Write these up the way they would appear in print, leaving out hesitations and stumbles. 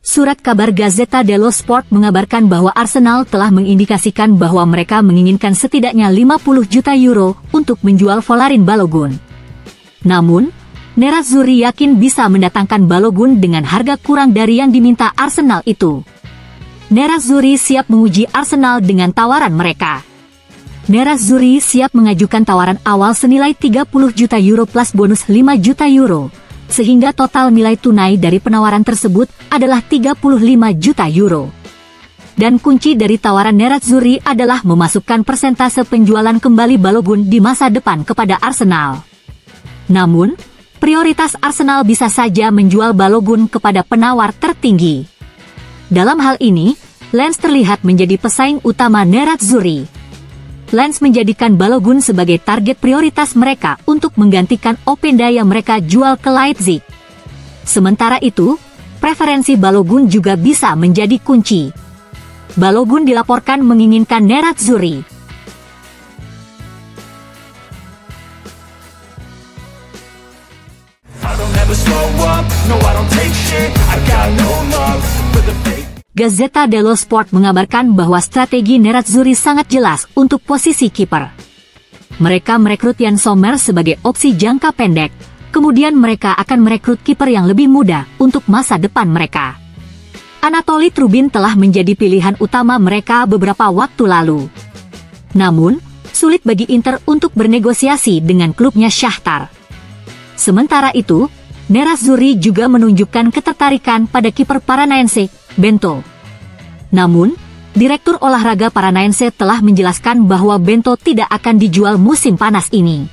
Surat kabar Gazzetta dello Sport mengabarkan bahwa Arsenal telah mengindikasikan bahwa mereka menginginkan setidaknya 50 juta euro untuk menjual Folarin Balogun. Namun, Nerazzurri yakin bisa mendatangkan Balogun dengan harga kurang dari yang diminta Arsenal itu. Nerazzurri siap menguji Arsenal dengan tawaran mereka. Nerazzurri siap mengajukan tawaran awal senilai 30 juta euro plus bonus 5 juta euro, sehingga total nilai tunai dari penawaran tersebut adalah 35 juta euro. Dan kunci dari tawaran Nerazzurri adalah memasukkan persentase penjualan kembali Balogun di masa depan kepada Arsenal. Namun, prioritas Arsenal bisa saja menjual Balogun kepada penawar tertinggi. Dalam hal ini, Lens terlihat menjadi pesaing utama Nerazzurri. Lens menjadikan Balogun sebagai target prioritas mereka untuk menggantikan Openda yang mereka jual ke Leipzig. Sementara itu, preferensi Balogun juga bisa menjadi kunci. Balogun dilaporkan menginginkan Nerazzurri. Gazzetta dello Sport mengabarkan bahwa strategi Nerazzurri sangat jelas untuk posisi kiper. Mereka merekrut Yann Sommer sebagai opsi jangka pendek, kemudian mereka akan merekrut kiper yang lebih muda untuk masa depan mereka. Anatoli Trubin telah menjadi pilihan utama mereka beberapa waktu lalu. Namun, sulit bagi Inter untuk bernegosiasi dengan klubnya Shakhtar. Sementara itu, Nerazzurri juga menunjukkan ketertarikan pada kiper Paranaense, Bento. Namun, Direktur Olahraga Paranaense telah menjelaskan bahwa Bento tidak akan dijual musim panas ini.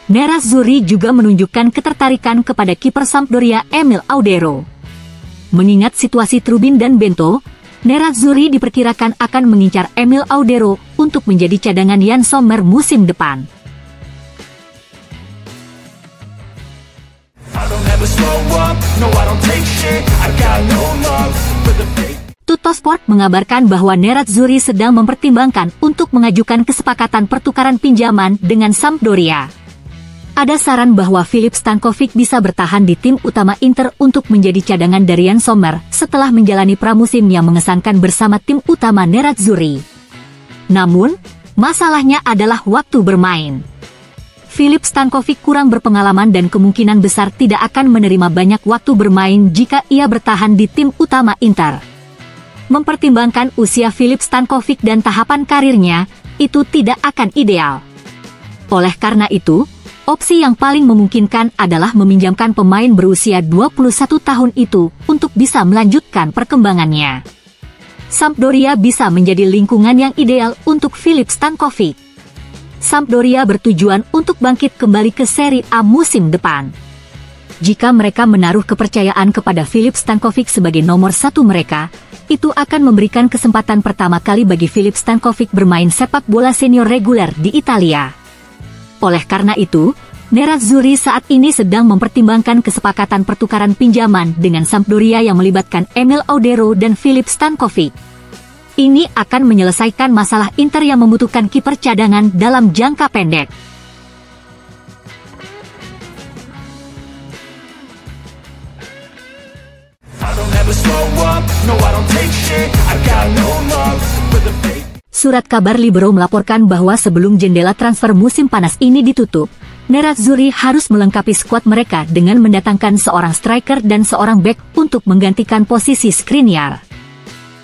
Nerazzurri juga menunjukkan ketertarikan kepada kiper Sampdoria Emil Audero. Mengingat situasi Trubin dan Bento, Nerazzurri diperkirakan akan mengincar Emil Audero untuk menjadi cadangan Yann Sommer musim depan. Tuttosport mengabarkan bahwa Nerazzurri sedang mempertimbangkan untuk mengajukan kesepakatan pertukaran pinjaman dengan Sampdoria. Ada saran bahwa Filip Stankovic bisa bertahan di tim utama Inter untuk menjadi cadangan dari Yann Sommer setelah menjalani pramusim yang mengesankan bersama tim utama Nerazzurri. Namun, masalahnya adalah waktu bermain. Filip Stankovic kurang berpengalaman dan kemungkinan besar tidak akan menerima banyak waktu bermain jika ia bertahan di tim utama Inter. Mempertimbangkan usia Filip Stankovic dan tahapan karirnya, itu tidak akan ideal. Oleh karena itu, opsi yang paling memungkinkan adalah meminjamkan pemain berusia 21 tahun itu untuk bisa melanjutkan perkembangannya. Sampdoria bisa menjadi lingkungan yang ideal untuk Filip Stankovic. Sampdoria bertujuan untuk bangkit kembali ke Serie A musim depan. Jika mereka menaruh kepercayaan kepada Filip Stankovic sebagai nomor satu mereka, itu akan memberikan kesempatan pertama kali bagi Filip Stankovic bermain sepak bola senior reguler di Italia. Oleh karena itu, Nerazzurri saat ini sedang mempertimbangkan kesepakatan pertukaran pinjaman dengan Sampdoria yang melibatkan Emil Audero dan Filip Stankovic. Ini akan menyelesaikan masalah Inter yang membutuhkan kiper cadangan dalam jangka pendek. Surat kabar Libero melaporkan bahwa sebelum jendela transfer musim panas ini ditutup, Nerazzurri harus melengkapi skuad mereka dengan mendatangkan seorang striker dan seorang bek untuk menggantikan posisi Skriniar.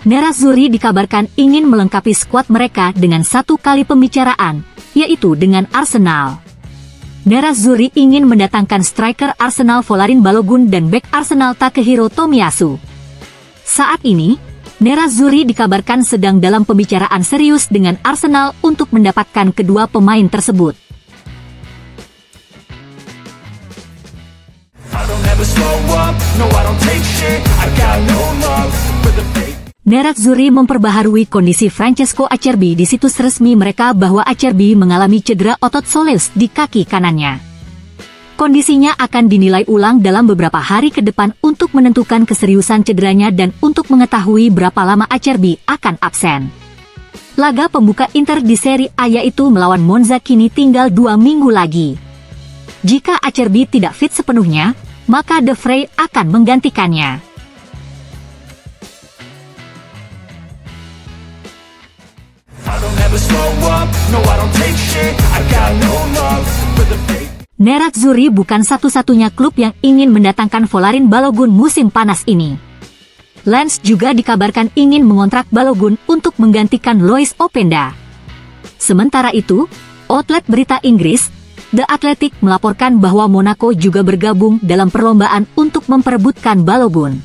Nerazzurri dikabarkan ingin melengkapi skuad mereka dengan satu kali pembicaraan, yaitu dengan Arsenal. Nerazzurri ingin mendatangkan striker Arsenal Folarin Balogun dan bek Arsenal Takehiro Tomiyasu. Saat ini, Nerazzurri dikabarkan sedang dalam pembicaraan serius dengan Arsenal untuk mendapatkan kedua pemain tersebut. Nerazzurri memperbaharui kondisi Francesco Acerbi di situs resmi mereka bahwa Acerbi mengalami cedera otot soleus di kaki kanannya. Kondisinya akan dinilai ulang dalam beberapa hari ke depan untuk menentukan keseriusan cederanya dan untuk mengetahui berapa lama Acerbi akan absen. Laga pembuka Inter di Serie A yaitu melawan Monza kini tinggal 2 minggu lagi. Jika Acerbi tidak fit sepenuhnya, maka De Vrij akan menggantikannya. Nerazzurri bukan satu-satunya klub yang ingin mendatangkan Folarin Balogun musim panas ini. Lens juga dikabarkan ingin mengontrak Balogun untuk menggantikan Lois Openda. Sementara itu, outlet berita Inggris, The Athletic melaporkan bahwa Monaco juga bergabung dalam perlombaan untuk memperebutkan Balogun.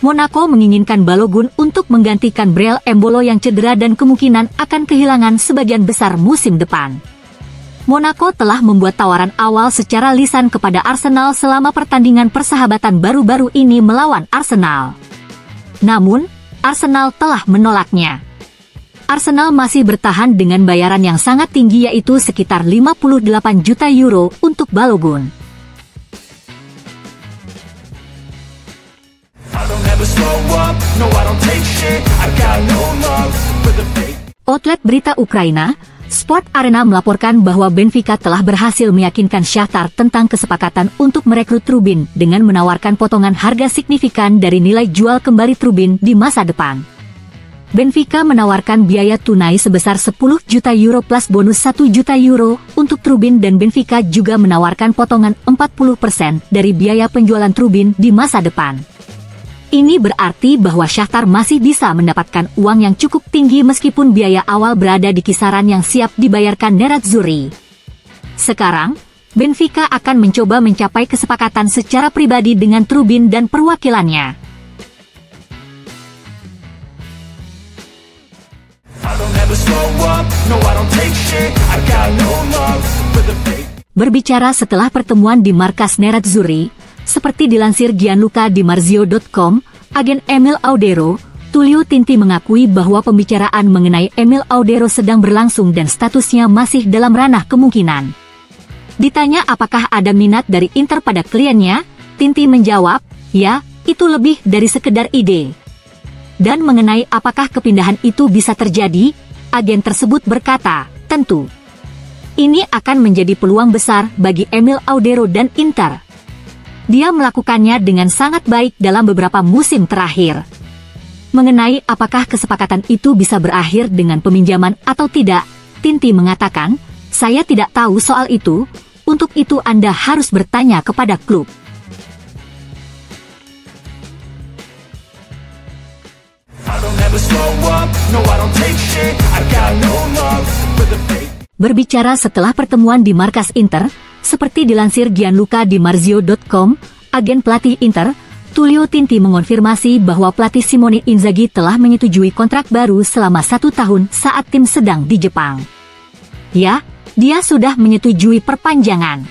Monaco menginginkan Balogun untuk menggantikan Breel Embolo yang cedera dan kemungkinan akan kehilangan sebagian besar musim depan. Monaco telah membuat tawaran awal secara lisan kepada Arsenal selama pertandingan persahabatan baru-baru ini melawan Arsenal. Namun, Arsenal telah menolaknya. Arsenal masih bertahan dengan bayaran yang sangat tinggi yaitu sekitar 58 juta euro untuk Balogun. Outlet berita Ukraina, Sport Arena melaporkan bahwa Benfica telah berhasil meyakinkan Shakhtar tentang kesepakatan untuk merekrut Trubin dengan menawarkan potongan harga signifikan dari nilai jual kembali Trubin di masa depan. Benfica menawarkan biaya tunai sebesar 10 juta euro plus bonus 1 juta euro untuk Trubin dan Benfica juga menawarkan potongan 40% dari biaya penjualan Trubin di masa depan. Ini berarti bahwa Shakhtar masih bisa mendapatkan uang yang cukup tinggi meskipun biaya awal berada di kisaran yang siap dibayarkan Nerazzurri. Sekarang, Benfica akan mencoba mencapai kesepakatan secara pribadi dengan Trubin dan perwakilannya. Berbicara setelah pertemuan di markas Nerazzurri, seperti dilansir Gianluca Di Marzio.com, agen Emil Audero, Tullio Tinti mengakui bahwa pembicaraan mengenai Emil Audero sedang berlangsung dan statusnya masih dalam ranah kemungkinan. Ditanya apakah ada minat dari Inter pada kliennya, Tinti menjawab, ya, itu lebih dari sekedar ide. Dan mengenai apakah kepindahan itu bisa terjadi, agen tersebut berkata, tentu. Ini akan menjadi peluang besar bagi Emil Audero dan Inter. Dia melakukannya dengan sangat baik dalam beberapa musim terakhir. Mengenai apakah kesepakatan itu bisa berakhir dengan peminjaman atau tidak, Tinti mengatakan, saya tidak tahu soal itu, untuk itu Anda harus bertanya kepada klub. Berbicara setelah pertemuan di markas Inter, seperti dilansir Gianluca Di Marzio.com, agen pelatih Inter, Tullio Tinti mengonfirmasi bahwa pelatih Simone Inzaghi telah menyetujui kontrak baru selama 1 tahun saat tim sedang di Jepang. Ya, dia sudah menyetujui perpanjangan.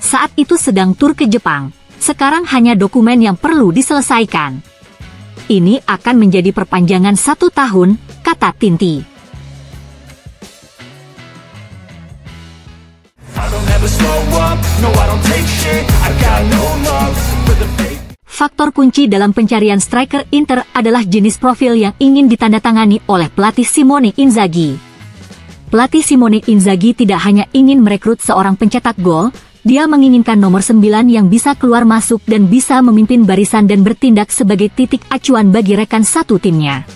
Saat itu sedang tur ke Jepang, sekarang hanya dokumen yang perlu diselesaikan. Ini akan menjadi perpanjangan 1 tahun, kata Tinti. Faktor kunci dalam pencarian striker Inter adalah jenis profil yang ingin ditandatangani oleh pelatih Simone Inzaghi. Pelatih Simone Inzaghi tidak hanya ingin merekrut seorang pencetak gol, dia menginginkan nomor 9 yang bisa keluar masuk dan bisa memimpin barisan dan bertindak sebagai titik acuan bagi rekan satu timnya.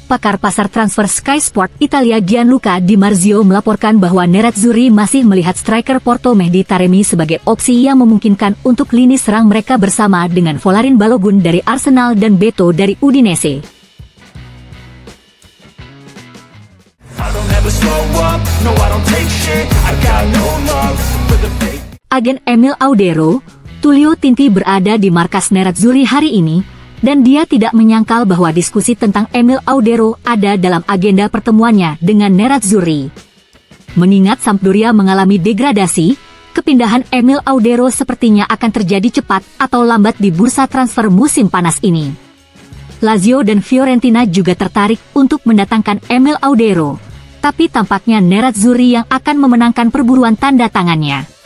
Pakar pasar transfer Sky Sport Italia Gianluca Di Marzio melaporkan bahwa Nerazzurri masih melihat striker Porto Mehdi Taremi sebagai opsi yang memungkinkan untuk lini serang mereka bersama dengan Folarin Balogun dari Arsenal dan Beto dari Udinese. Agen Emil Audero, Tullio Tinti berada di markas Nerazzurri hari ini, dan dia tidak menyangkal bahwa diskusi tentang Emil Audero ada dalam agenda pertemuannya dengan Nerazzurri. Mengingat Sampdoria mengalami degradasi, kepindahan Emil Audero sepertinya akan terjadi cepat atau lambat di bursa transfer musim panas ini. Lazio dan Fiorentina juga tertarik untuk mendatangkan Emil Audero, tapi tampaknya Nerazzurri yang akan memenangkan perburuan tanda tangannya.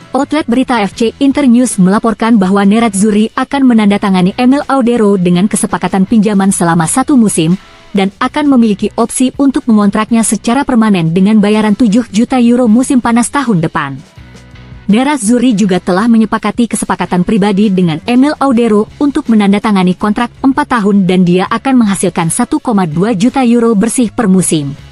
Outlet berita FC Internews melaporkan bahwa Nerazzurri akan menandatangani Emil Audero dengan kesepakatan pinjaman selama 1 musim, dan akan memiliki opsi untuk mengontraknya secara permanen dengan bayaran 7 juta euro musim panas tahun depan. Nerazzurri juga telah menyepakati kesepakatan pribadi dengan Emil Audero untuk menandatangani kontrak 4 tahun dan dia akan menghasilkan 1,2 juta euro bersih per musim.